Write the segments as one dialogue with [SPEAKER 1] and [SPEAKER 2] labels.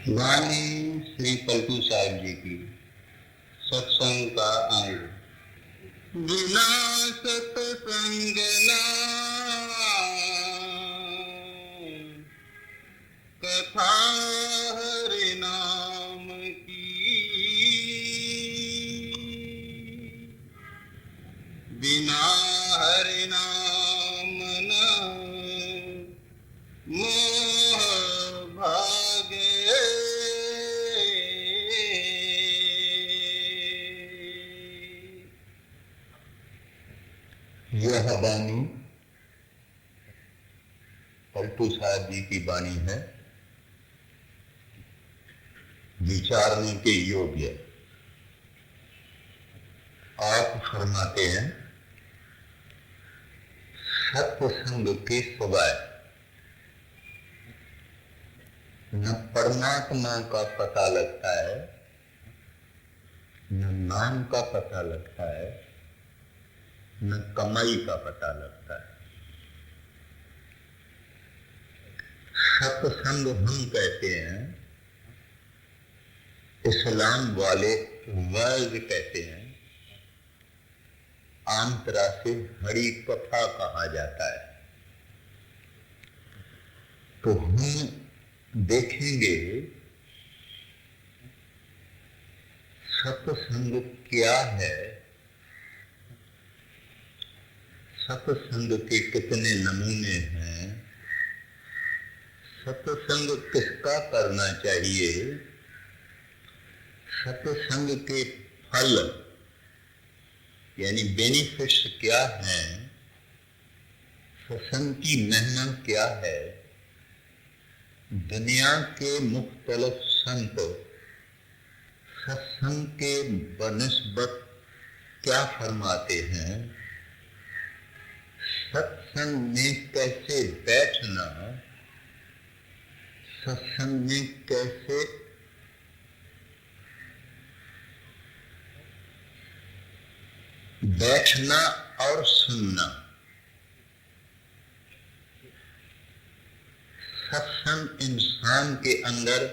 [SPEAKER 1] वाणी श्री पलटू साहब जी की सत्संग का अंग। बिना सत्संग कथा हरि नाम की, बिना हरि नाम न मोह भागे। यह वाणी पलटू साहब जी की वाणी है, विचारने के योग्य। आप फरमाते हैं, सत्संग के सिवाय न परमात्मा का पता लगता है, न नाम का पता लगता है, न कमाई का पता लगता है। सत्संग हम कहते हैं, इस्लाम वाले वर्ग कहते हैं, आम तरह से हरि कथा कहा जाता है। तो हम देखेंगे सत्संग क्या है, सत्संग के कितने नमूने हैं, सत्संग किसका करना चाहिए, सत्संग के फल यानी बेनिफिट्स क्या हैं, सत्संग की महिमा क्या है, दुनिया के मुख्तलिफ संत सत्संग के बनिस्बत क्या फरमाते हैं, सत्संग में कैसे बैठना, सत्संग में कैसे बैठना और सुनना, सत्संग इंसान के अंदर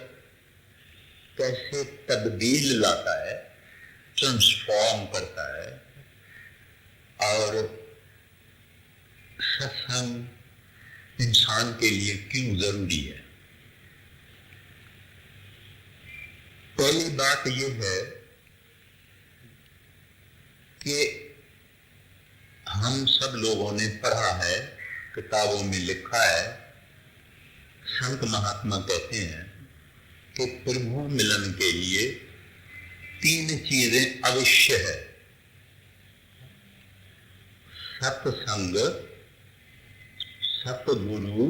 [SPEAKER 1] कैसे तब्दील लाता है, ट्रांसफॉर्म करता है, और सत्संग इंसान के लिए क्यों जरूरी है। पहली बात यह है कि हम सब लोगों ने पढ़ा है, किताबों में लिखा है, संत महात्मा कहते हैं कि प्रभु मिलन के लिए 3 चीजें अवश्य है, सत्संग, सतगुरु,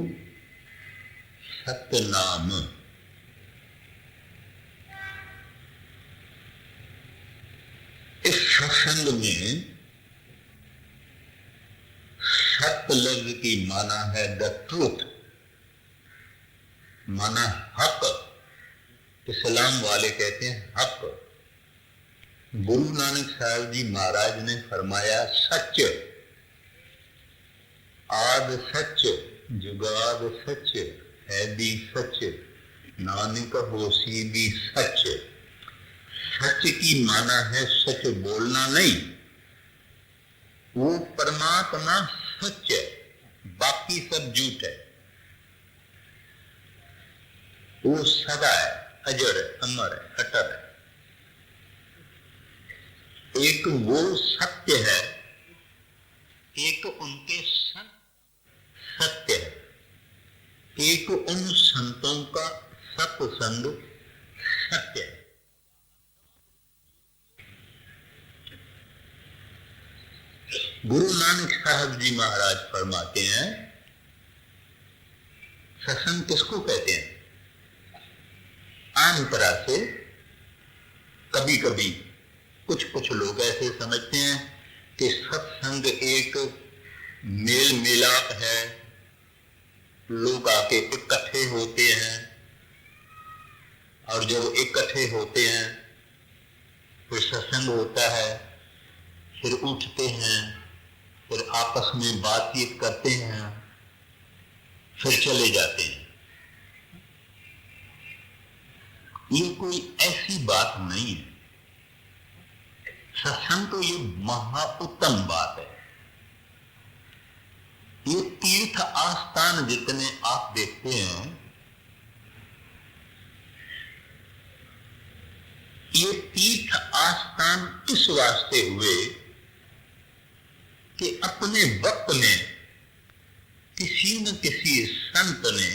[SPEAKER 1] सतनाम। इस सत्संग में सत्य लफ्ज की माना है द ट्रूथ, माना हक। इस्लाम वाले कहते हैं हक। गुरु नानक साहब जी महाराज ने फरमाया सच, आद सच, जुगाद सच, है भी सच, नानक होसी भी सच। सच की माना है सच बोलना नहीं, वो परमात्मा सच है, बाकी सब झूठ है। वो सदा है, अजर है, अमर है, अटर है। एक वो सत्य है, एक उनके संत सत्य है, एक उन संतों का सत्संग सत्य है। गुरु नानक साहब जी महाराज फरमाते हैं, सत्संग किसको कहते हैं। आम तरह से कभी कभी कुछ लोग ऐसे समझते हैं कि सत्संग एक मेल मिलाप है, लोग आके इकट्ठे होते हैं, और जब इकट्ठे होते हैं फिर सत्संग होता है, फिर उठते हैं, फिर आपस में बातचीत करते हैं, फिर चले जाते हैं। ये कोई ऐसी बात नहीं है। सत्संग तो ये महाउत्तम बात है। ये तीर्थ आस्थान जितने आप देखते हैं, ये तीर्थ आस्थान इस वास्ते हुए कि अपने वक्त में किसी न किसी संत ने,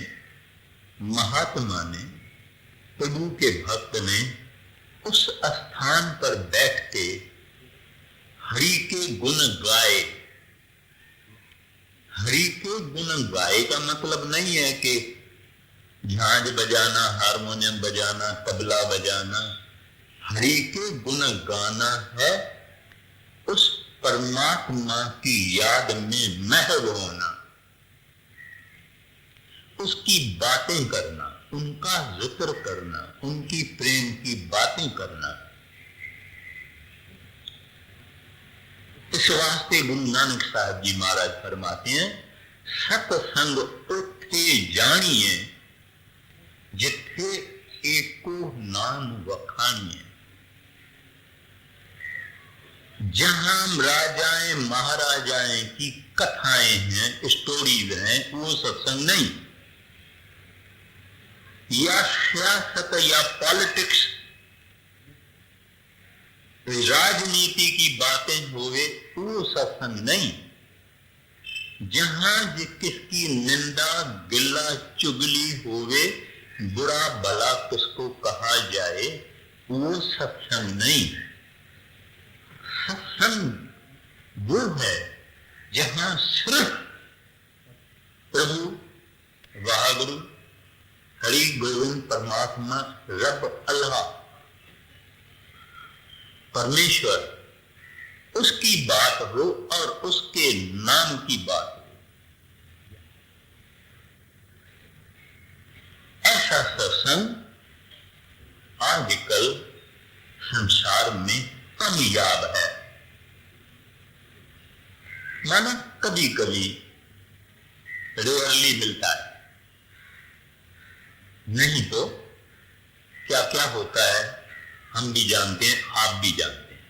[SPEAKER 1] महात्मा ने, प्रभु के भक्त ने उस स्थान पर बैठ के हरि के गुण गाए। हरि के गुण गाए का मतलब नहीं है कि झांझ बजाना, हारमोनियम बजाना, तबला बजाना। हरि के गुण गाना है उस परमात्मा की याद में महव होना, उसकी बातें करना, उनका जिक्र करना, उनकी प्रेम की बातें करना। इस वास्ते गुरु नानक साहब जी महाराज फरमाते हैं, सत्संग उठे जानिए जिथे एको नाम वखानिए। जहां राजाएं महाराजाएं की कथाएं हैं, स्टोरीज हैं, वो सत्संग नहीं। या सियासत या पॉलिटिक्स, राजनीति की बातें होवे, वो सत्संग नहीं। जहां किसकी निंदा, गिल्ला, चुगली होवे, बुरा भला किसको कहा जाए, वो सत्संग नहीं। सत्संग वो है जहां सिर्फ प्रभु, वाहगुरु, हरि गोविंद परमात्मा, रब अल्लाह, परमेश्वर, उसकी बात हो और उसके नाम की बात हो। ऐसा सत्संग आजकल संसार में कामयाब है। माना कभी कभी रेयरली मिलता है, नहीं तो क्या क्या होता है हम भी जानते हैं, आप भी जानते हैं।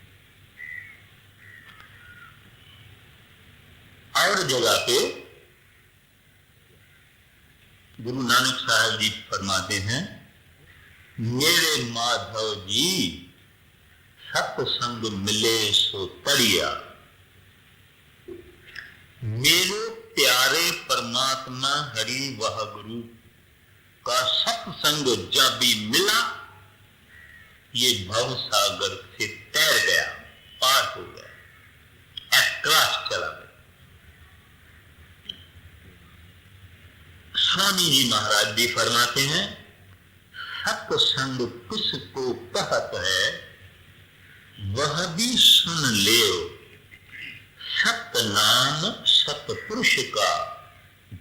[SPEAKER 1] और जगह पे गुरु नानक साहब जी फरमाते हैं, मेरे माधव जी सत्संग मिले सो तरिया। मेरे प्यारे परमात्मा हरि वाहगुरु का सत्संग जब भी मिला, ये भव सागर से तैर गया, पार हो गया, अक्रॉस चला गया। स्वामी जी महाराज भी फरमाते हैं, सत्संग किसको कहत है, वह भी सुन ले। सतनाम सतपुरुष का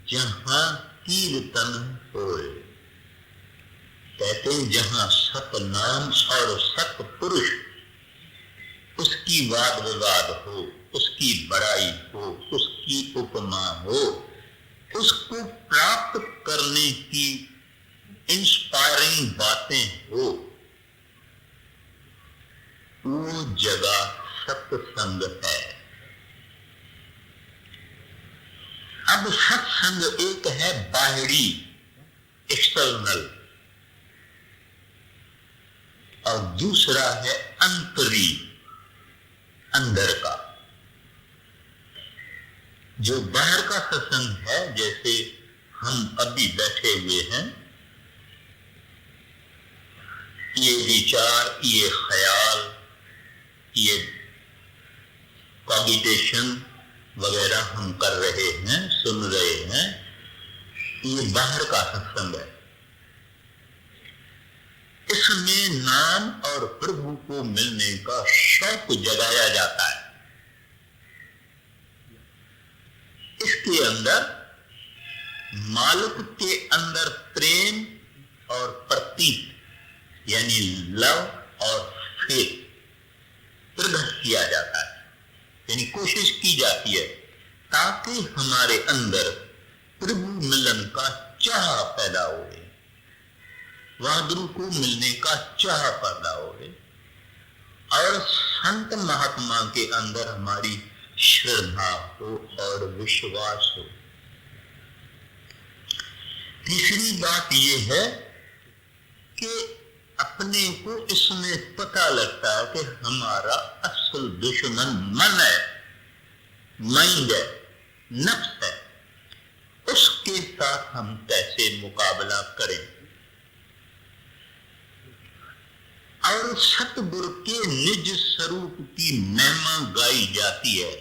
[SPEAKER 1] जहां कीर्तन होए। कहते हैं जहां सतनाम और सतपुरुष, उसकी वाद विवाद हो, उसकी बड़ाई हो, उसकी उपमा हो, उसको प्राप्त करने की इंस्पायरिंग बातें हो, वो जगह सत्संग है। अब सत्संग एक है बाहरी, एक्सटर्नल, और दूसरा है अंतरी, अंदर का। जो बाहर का सत्संग है, जैसे हम अभी बैठे हुए हैं, ये विचार, ये ख्याल, ये कॉगिटेशन वगैरह हम कर रहे हैं, सुन रहे हैं, ये बाहर का सत्संग है। इसमें नाम और प्रभु को मिलने का शौक जगाया जाता है। इसके अंदर मालिक के अंदर प्रेम और प्रतीत यानी लव और फेथ प्रकट किया जाता है, यानी कोशिश की जाती है ताकि हमारे अंदर प्रभु मिलन का चाह पैदा हो। वह गुरु को मिलने का चाह पैदा हो और संत महात्मा के अंदर हमारी श्रद्धा हो और विश्वास हो। तीसरी बात यह है कि अपने को इसमें पता लगता है कि हमारा असल दुश्मन मन है, माइंड है, नफ्स है। उसके साथ हम कैसे मुकाबला करें। और सतगुरु के निज स्वरूप की महिमा गाई जाती है।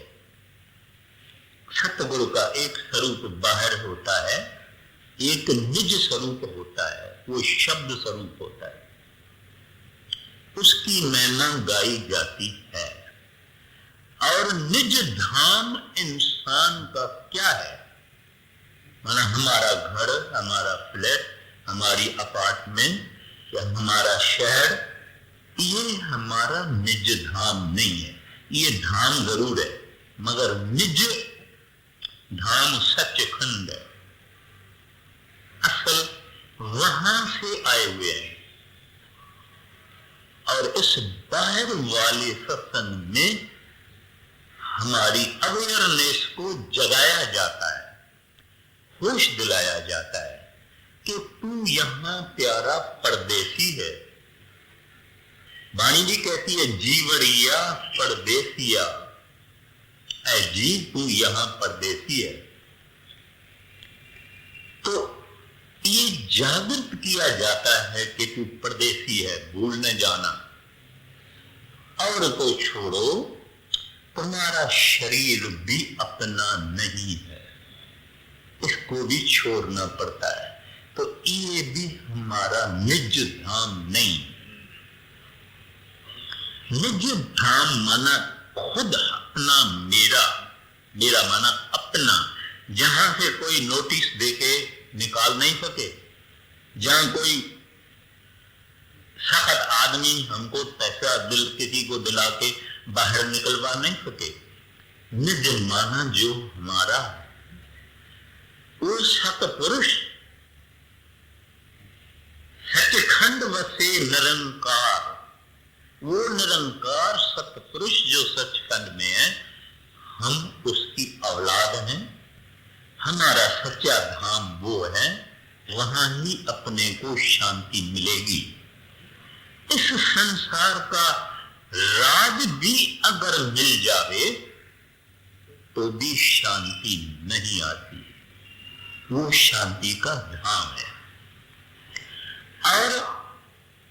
[SPEAKER 1] सतगुरु का एक स्वरूप बाहर होता है, एक निज स्वरूप होता है, वो शब्द स्वरूप होता है, उसकी महिमा गाई जाती है। और निज धाम इंसान का क्या है, माना हमारा घर, हमारा फ्लैट, हमारी अपार्टमेंट या हमारा शहर, ये हमारा निज धाम नहीं है। ये धाम जरूर है मगर निज धाम सचखंड है, असल वहां से आए हुए हैं। और इस बाहर वाले सत्संग में हमारी अवेयरनेस को जगाया जाता है, होश दिलाया जाता है कि तू यहां प्यारा परदेसी है। वाणी जी कहती है जीवरिया परदेसिया, ऐ जी तू यहां परदेसी है। तो ये जागृत किया जाता है कि तू परदेसी है, भूल न जाना। और तो छोड़ो, तुम्हारा शरीर भी अपना नहीं है, इसको भी छोड़ना पड़ता है। तो ये भी हमारा निज धाम नहीं। निज धाम माना खुद अपना, मेरा, मेरा माना अपना, जहां से कोई नोटिस देके निकाल नहीं सके, जहां कोई सख्त आदमी हमको पैसा दिल किसी को दिला के बाहर निकलवा नहीं सके। निज माना जो हमारा वो सतपुरुष सचखंड वसे निरंकार, वो निरंकार सतपुरुष जो सचखंड में है, हम उसकी औलाद हैं। हमारा सच्चा धाम वो है, वहां ही अपने को शांति मिलेगी। इस संसार का राज भी अगर मिल जावे तो भी शांति नहीं आती, वो शांति का धाम है। और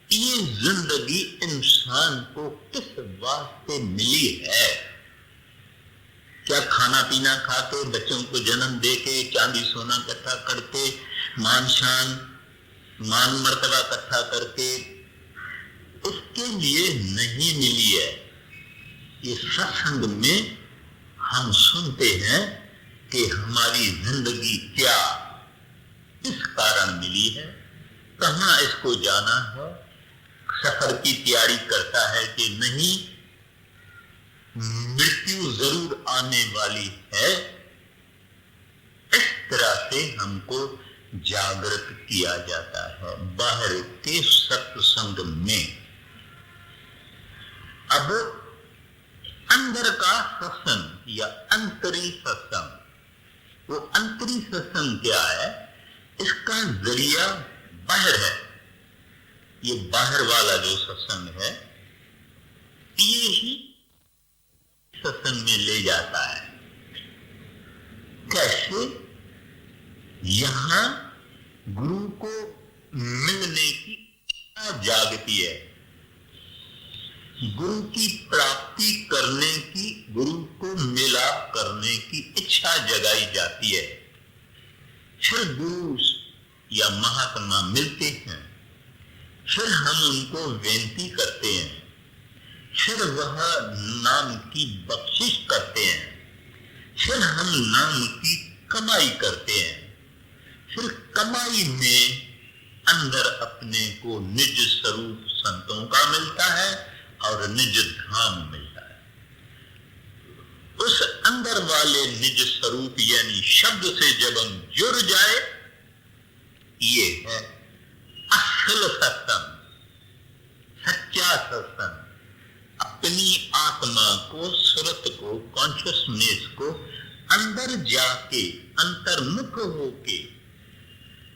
[SPEAKER 1] ये जिंदगी इंसान को किस वास्ते मिली है? क्या खाना पीना खाते, बच्चों को जन्म देके, चांदी सोना इकट्ठा करके, मान शान मान मर्तबा इकट्ठा करके, उसके लिए नहीं मिली है। ये सत्संग में हम सुनते हैं कि हमारी जिंदगी क्या इस कारण मिली है, कहाँ इसको जाना है, सफर की तैयारी करता है कि नहीं, मृत्यु जरूर आने वाली है। इस तरह से हमको जागृत किया जाता है बाहर के सत्संग में। अब अंदर का सत्संग या अंतरी सत्संग, वो अंतरी सत्संग क्या है? इसका जरिया बाहर है। ये बाहर वाला जो सत्संग है, ये ही सत्संग में ले जाता है। कैसे? यहां गुरु को मिलने की इच्छा जागती है, गुरु की प्राप्ति करने की, गुरु को मिलाप करने की इच्छा जगाई जाती है। फिर गुरु या महात्मा मिलते हैं, फिर हम उनको विनती करते हैं, फिर वह नाम की बख्शिश करते हैं, फिर हम नाम की कमाई करते हैं, फिर कमाई में अंदर अपने को निज स्वरूप संतों का मिलता है और निज धाम मिलता है। उस अंदर वाले निज स्वरूप यानी शब्द से जब हम जुड़ जाए, ये है असल सत्संग, सच्चा सत्संग, अपनी आत्मा को, सुरत को, कॉन्शियसनेस को अंदर जाके अंतर्मुख होके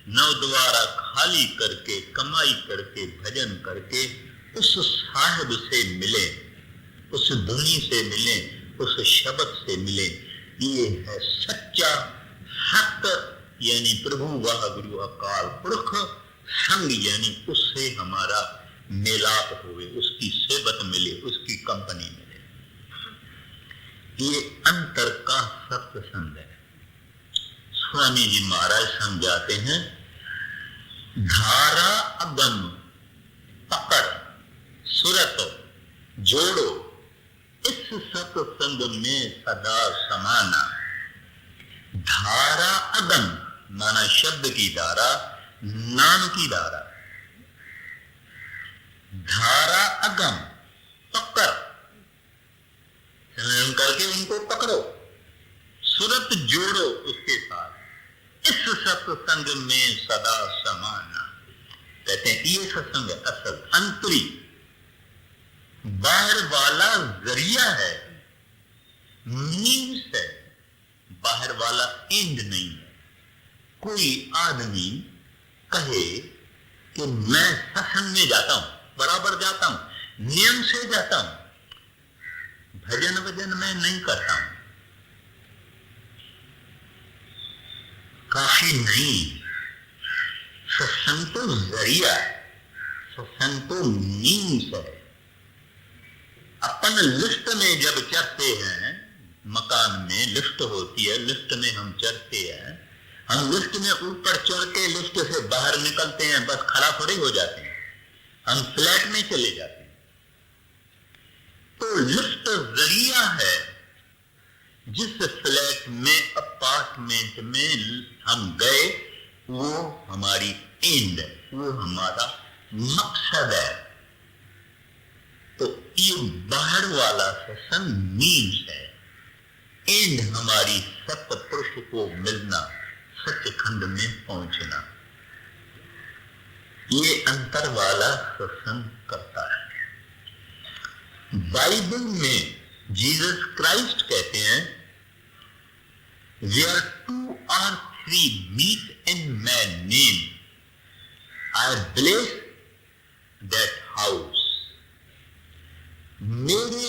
[SPEAKER 1] नव द्वारा खाली करके, कमाई करके, भजन करके उस साहिब से मिले, उस धुनी से मिले, उस शब्द से मिले। ये है सच्चा हक, यानी प्रभु वाह गुरु अकाल पुरख। संग यानी उससे हमारा मिलाप हुए, उसकी सेवत मिले, उसकी कंपनी मिले। ये अंतर का सत्संग है। स्वामी जी महाराज समझाते हैं, धारा अगम पकड़ सुरत जोड़ो, इस सत्संग में सदा समाना। धारा अगम माना शब्द की धारा, नाम की धारा। धारा अगम पकड़, संयम करके उनको पकड़ो, सुरत जोड़ो उसके साथ, इस सत्संग में सदा समाना। कहते हैं ये सत्संग असल अंतरी, बाहर वाला जरिया है, मीन्स है, बाहर वाला एंड नहीं है। कोई आदमी कहे कि मैं सत्संग में जाता हूं, बराबर जाता हूं, नियम से जाता हूं, भजन वजन में नहीं करता हूं, काफी नहीं। सत्संग तो जरिया है, सत्संग तो मीन्स है। अपन लिफ्ट में जब चढ़ते हैं, मकान में लिफ्ट होती है, लिफ्ट में हम चढ़ते हैं, हम लिफ्ट में ऊपर चढ़ के लिफ्ट से बाहर निकलते हैं, बस खड़ा खड़े हो जाते हैं, हम फ्लैट में चले जाते हैं। तो लिफ्ट जरिया है, जिस फ्लैट में, अपार्टमेंट में हम गए, वो हमारी एंड, वो हमारा मकसद है। तो ये बाहर वाला सत्संग मीन्स है, एंड हमारी सत्य पुरुष को मिलना, सचखंड में पहुंचना। ये अंतर वाला सत्संग करता है। बाइबल में जीसस क्राइस्ट कहते हैं, where 2 or 3 meet in my name, I bless that house. मेरे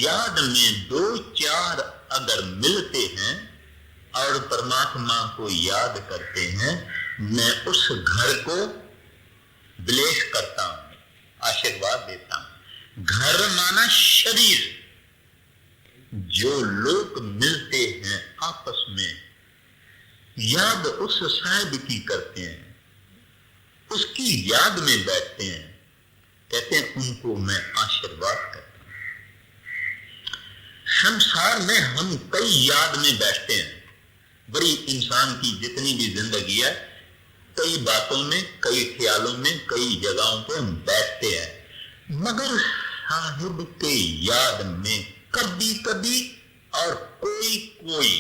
[SPEAKER 1] याद में 2-4 अगर मिलते हैं और परमात्मा को याद करते हैं, मैं उस घर को ब्लेस करता हूं, आशीर्वाद देता हूं। घर माना शरीर, जो लोग मिलते हैं आपस में, याद उस साहिब की करते हैं, उसकी याद में बैठते हैं, कहते हैं उनको मैं आशीर्वाद करता हूं। संसार में हम कई याद में बैठते हैं, बड़ी इंसान की जितनी भी जिंदगी है, कई बातों में, कई ख्यालों में, कई जगहों पे हम बैठते हैं, मगर साहिब के याद में कभी कभी और कोई कोई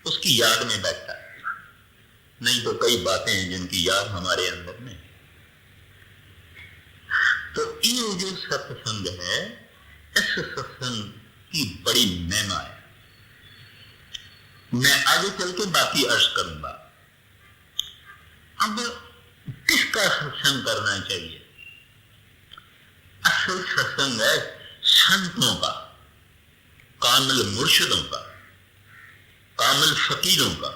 [SPEAKER 1] उसकी याद में बैठता है। नहीं तो कई बातें हैं जिनकी याद हमारे अंदर में। तो ये जो सत्संग है, इस सत्संग की बड़ी महिमा है। मैं आगे चल के बाकी अर्ज करूंगा। अब किसका सत्संग करना चाहिए? असल सत्संग है संतों का, कामिल मुर्शिदों का, कामिल फकीरों का,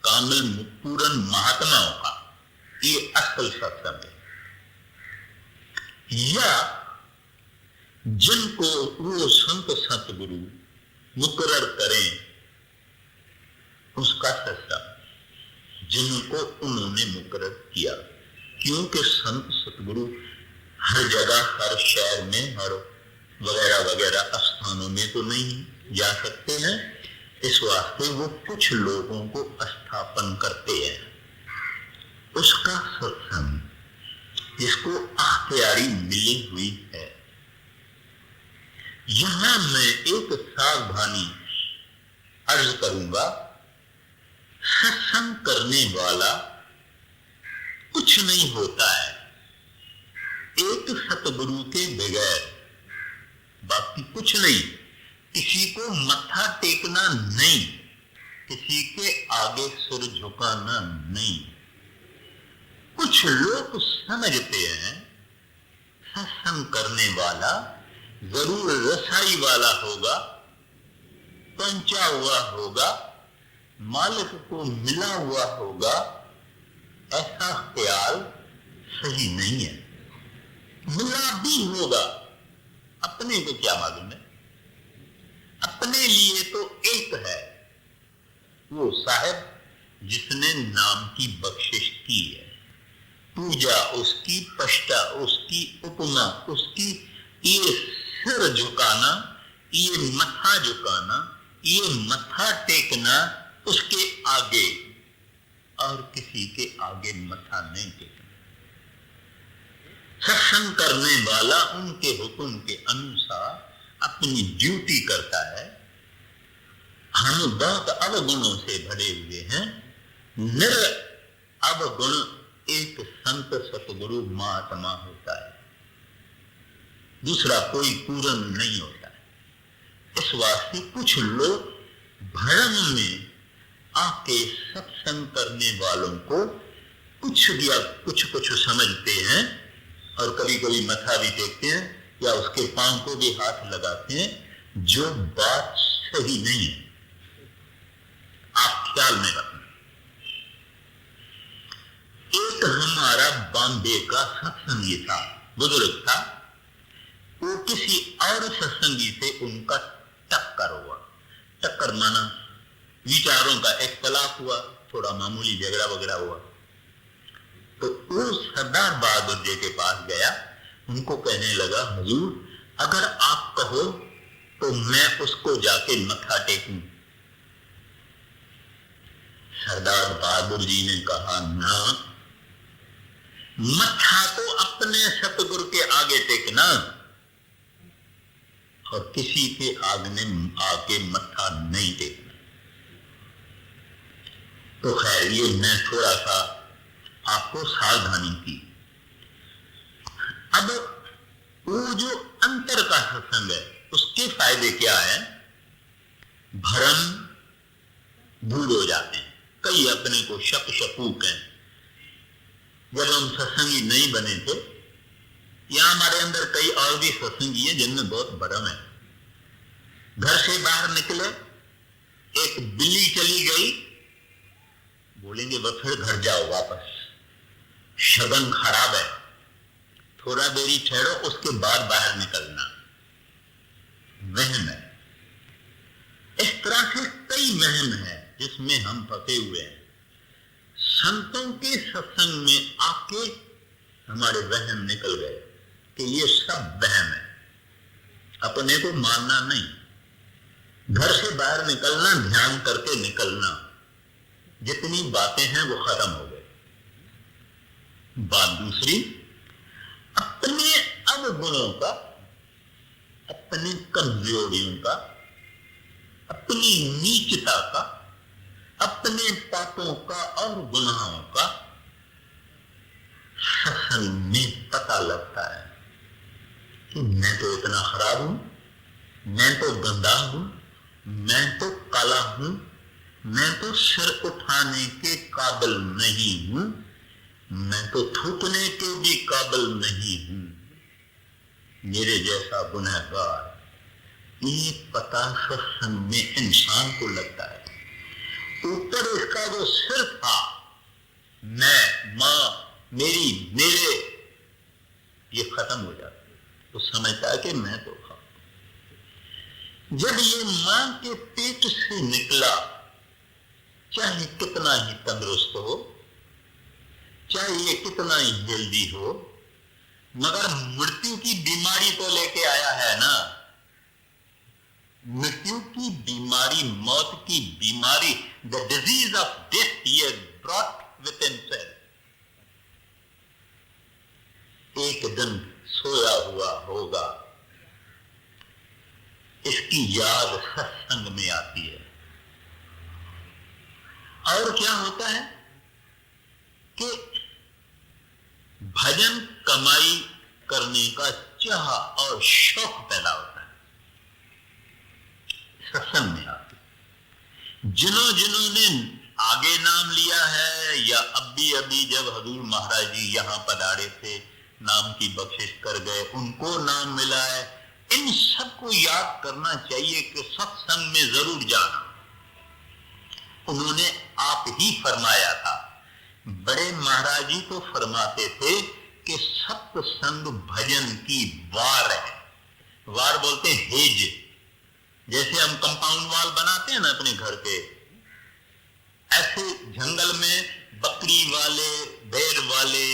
[SPEAKER 1] कामिल पूर्ण महात्माओं का। ये असल सत्संग है। या जिनको वो संत सतगुरु मुकर्रर करें, उसका सत्संग, जिनको उन्होंने मुकर्रर किया। क्योंकि संत सतगुरु हर जगह, हर शहर में, हर वगैरह वगैरह स्थानों में तो नहीं जा सकते हैं। इस वास्ते वो कुछ लोगों को स्थापन करते हैं। उसका सत्संग जिसको अख्तियारी मिली हुई है। यहां मैं एक सावधानी अर्ज करूंगा। सत्संग करने वाला कुछ नहीं होता है एक सतगुरु के बगैर, बाकी कुछ नहीं। किसी को मत्था टेकना नहीं, किसी के आगे सिर झुकाना नहीं। कुछ लोग समझते हैं सत्संग करने वाला जरूर रसाई वाला होगा, पंचा हुआ होगा, मालिक को मिला हुआ होगा। ऐसा ख्याल सही नहीं है। मिला भी होगा, अपने को क्या मालूम है। अपने लिए तो एक है, वो साहब जिसने नाम की बख्शिश की है। पूजा उसकी, पष्टा उसकी, उपमा उसकी। ये सिर झुकाना, ये मत्था झुकाना, ये मत्था टेकना उसके आगे, और किसी के आगे मत्था नहीं टेकना। सत्संग करने वाला उनके हुक्म के अनुसार अपनी ड्यूटी करता है। हम बहुत अवगुणों से भरे हुए हैं। निर अवगुण एक संत सतगुरु महात्मा होता है, दूसरा कोई पूर्ण नहीं होता है। इस वास्ते कुछ लोग भ्रम में आके सत्संग करने वालों को कुछ या कुछ समझते हैं, और कभी कभी मथा भी टेकते हैं या उसके पांव को भी हाथ लगाते हैं, जो बात सही नहीं है। आप ख्याल में रखना। एक हमारा बॉम्बे का सत्संगी था, बुजुर्ग था। वो किसी और सत्संगी से उनका टक्कर हुआ। टक्कर माना विचारों का इख्तलाफ हुआ, थोड़ा मामूली झगड़ा वगैरह हुआ। तो वो सरदार बहादुर जी के पास गया, उनको कहने लगा, हुजूर अगर आप कहो तो मैं उसको जाके मत्था टेकूं। सरदार बहादुर जी ने कहा, ना, मत्था तो अपने सतगुरु के आगे टेकना, और किसी के आगे मत्था नहीं टेकना। तो खैर ये मैं थोड़ा सा आपको सावधानी की। अब वो जो अंतर का सत्संग है उसके फायदे क्या है? भ्रम दूर हो जाते हैं। कई अपने को शक शकूक हैं। जब हम सत्संगी नहीं बने थे, या हमारे अंदर कई और भी सत्संगी हैं जिनमें बहुत भ्रम है। घर से बाहर निकले, एक बिल्ली चली गई, बोलेंगे वह फिर घर जाओ वापस, शगन खराब है, थोड़ा देरी ठहरो उसके बाद बाहर निकलना। वहम है। इस तरह से कई वहम है जिसमें हम फंसे हुए हैं। संतों के सत्संग में आके हमारे वहम निकल गए कि ये सब वहम है, अपने को मानना नहीं। घर से बाहर निकलना, ध्यान करके निकलना, जितनी बातें हैं वो खत्म हो गई। बात दूसरी, अपने अवगुणों का, अपनी कमजोरियों का, अपनी नीचता का, अपने पापों का और गुनाहों का सत्संग में पता लगता है कि मैं तो इतना खराब हूं, मैं तो गंदा हूं, मैं तो काला हूं, मैं तो सिर उठाने के काबिल नहीं हूं, मैं तो थूकने के भी काबिल नहीं हूं, मेरे जैसा गुनहगार। ये पता सत्संग में इंसान को लगता है। ऊपर इसका जो सिर था, मैं, मां, मेरी, मेरे, ये खत्म हो जाता है। तो समझता है कि मैं तो खा। जब ये मां के पेट से निकला, चाहे कितना ही तंदुरुस्त हो, चाहे ये कितना ही हेल्दी हो, मगर मृत्यु की बीमारी तो लेके आया है ना। मृत्यु की बीमारी, मौत की बीमारी, the disease of death he has brought with himself. एक दिन सोया हुआ होगा, इसकी याद सत्संग में आती है। और क्या होता है कि भजन कमाई करने का चाह और शौक पैदा होता है सत्संग में आके। जिन्होंने आगे नाम लिया है या अभी जब हजूर महाराज जी यहाँ पधारे थे नाम की बख्शिश कर गए, उनको नाम मिला है, इन सबको याद करना चाहिए कि सत्संग में जरूर जाना। उन्होंने आप ही फरमाया था, बड़े महाराज जी तो फरमाते थे कि सत्संग भजन की वार है। वार बोलते हैं हेज, जैसे हम कंपाउंड वॉल बनाते हैं ना अपने घर पे, ऐसे जंगल में बकरी वाले भेड़ वाले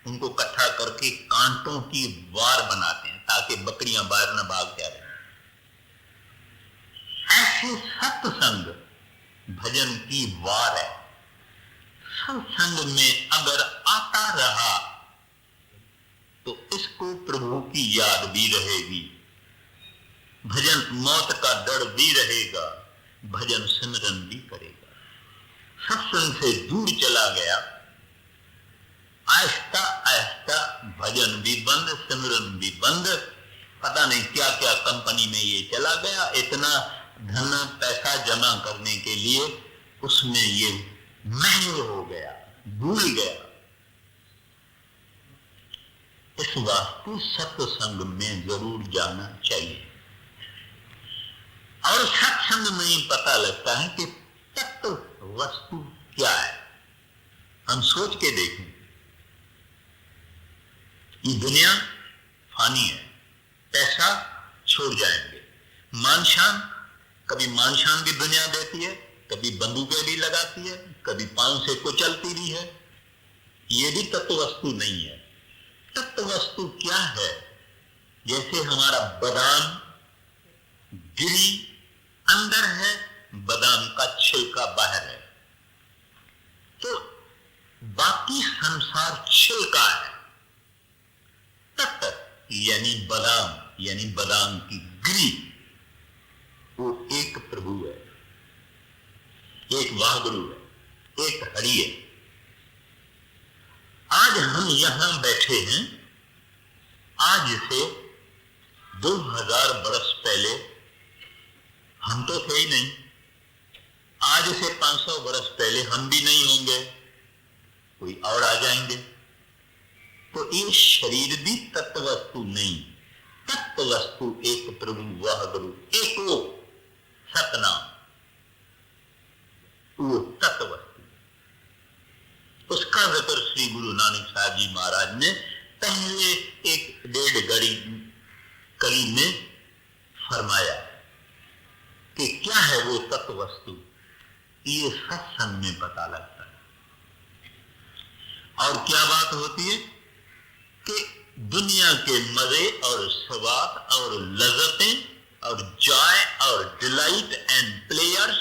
[SPEAKER 1] उनको इकट्ठा करके कांटों की वार बनाते हैं ताकि बकरियां बाहर न भाग जा रहे। ऐसे सत्संग भजन की वार है। सत्संग में अगर आता रहा तो इसको प्रभु की याद भी रहेगी, भजन मौत का डर भी रहेगा, भजन सिमरन भी करेगा। सत्संग से दूर चला गया, आहिस्ता आहिस्ता भजन भी बंद, सिमरन भी बंद, पता नहीं क्या क्या कंपनी में ये चला गया, इतना धन पैसा जमा करने के लिए उसमें ये महंग हो गया, भूल गया। इस वास्ते सत्संग में जरूर जाना चाहिए। और सत्संग में ही पता लगता है कि तत्व वस्तु क्या है। हम सोच के देखें, ये दुनिया फानी है, पैसा छोड़ जाएंगे, मानशान, कभी मानशान भी दुनिया देती है, कभी बंदूकें भी लगाती है, कभी पांव से कुचलती भी है। ये भी तत्व वस्तु नहीं है। तत्व वस्तु क्या है? जैसे हमारा बादाम गिरी अंदर है, बादाम का छिलका बाहर है, तो बाकी संसार छिलका है। तत्व यानी बादाम, यानी बादाम की गिरी, वो एक प्रभु है, एक वाहगुरु है, एक हरि है। आज हम यहां बैठे हैं, आज से 2000 बरस पहले हम तो थे ही नहीं, आज से 500 बरस पहले हम भी नहीं होंगे, कोई और आ जाएंगे। तो ये शरीर भी तत्व वस्तु नहीं, तत्व वस्तु एक प्रभु वाहगुरु, एक वो सतनाम, वो तत्व वस्तु। उसका जिक्र श्री गुरु नानक साहब जी महाराज ने पहले 1-1.5 घड़ी करीब में फरमाया कि क्या है वो तत्व वस्तु। ये सत्संग में पता लगता है। और क्या बात होती है कि दुनिया के मजे और स्वाद और लज्जतें और जॉय और डिलाइट एंड प्लेयर्स,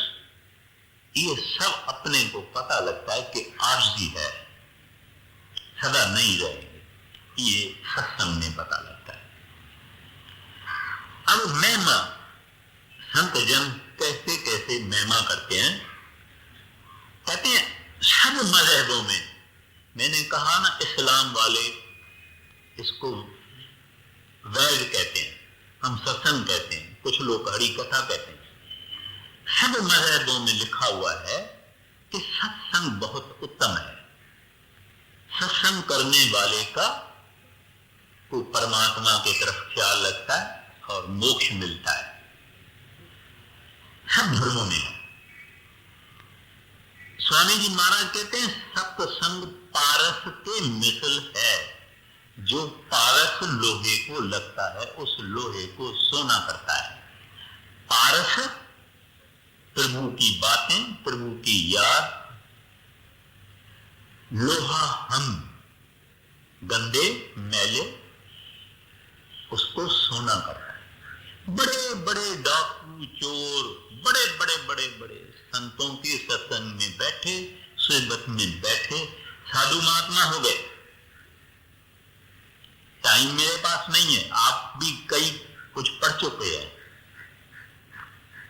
[SPEAKER 1] ये सब अपने को पता लगता है कि आरजी है, सदा नहीं रहेंगे। ये सत्संग में पता लगता है। अब महिमा, संत जन कैसे कैसे महिमा करते हैं। कहते हैं सब मजहबों में, मैंने कहा ना इस्लाम वाले इसको वैद कहते हैं, हम सत्संग कहते हैं, कुछ लोग हरि कथा कहते हैं। सब मजहबों में लिखा हुआ है कि सत्संग बहुत उत्तम है। सत्संग करने वाले का को परमात्मा की तरफ ख्याल लगता है और मोक्ष मिलता है। सब धर्मों में है। स्वामी जी महाराज कहते हैं सत्संग पारस के मिसल है। जो पारस लोहे को लगता है उस लोहे को सोना करता है। पारस प्रभु की बातें, प्रभु की याद, लोहा हम गंदे मैले उसको सोना करता है। बड़े बड़े डाकू चोर, बड़े बड़े बड़े बड़े संतों के सत्संग में बैठे, सोबत में बैठे, साधु महात्मा हो गए। टाइम मेरे पास नहीं है, आप भी कई कुछ पढ़ चुके हैं।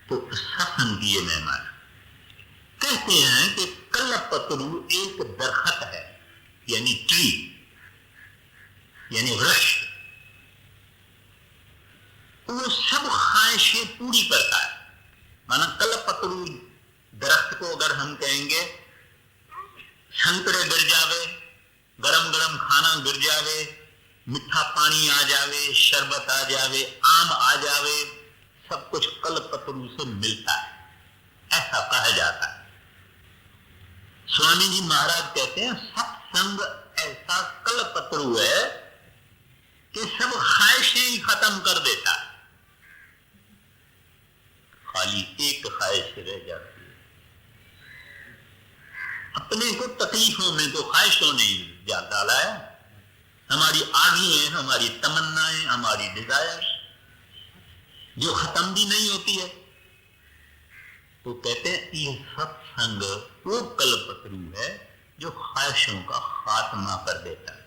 [SPEAKER 1] तो सत्संग की ये महिमा है। कहते हैं कि कल्पतरु एक दरखत है, यानी ट्री, यानी वृक्ष, वो सब ख्वाहिशें पूरी करता है। माना कल्पतरु दरख्त को अगर हम कहेंगे संतरे गिर जावे, गरम गरम खाना गिर जावे, मीठा पानी आ जावे, शरबत आ जावे, आम आ जावे, सब कुछ कल्पतरु से मिलता है, ऐसा कहा जाता है। स्वामी जी महाराज कहते हैं सत्संग ऐसा कल्पतरु है कि सब ख्वाहिशें ही खत्म कर देता है, खाली एक ख्वाहिश रह जाती है। अपने को तकलीफों में तो ख्वाहिशों ने जा डाला है, हमारी आगे हमारी तमन्नाएं, हमारी डिजायर जो खत्म भी नहीं होती है। तो कहते हैं ये सत्संग वो कल्पतरु है जो ख्वाहिशों का खात्मा कर देता है।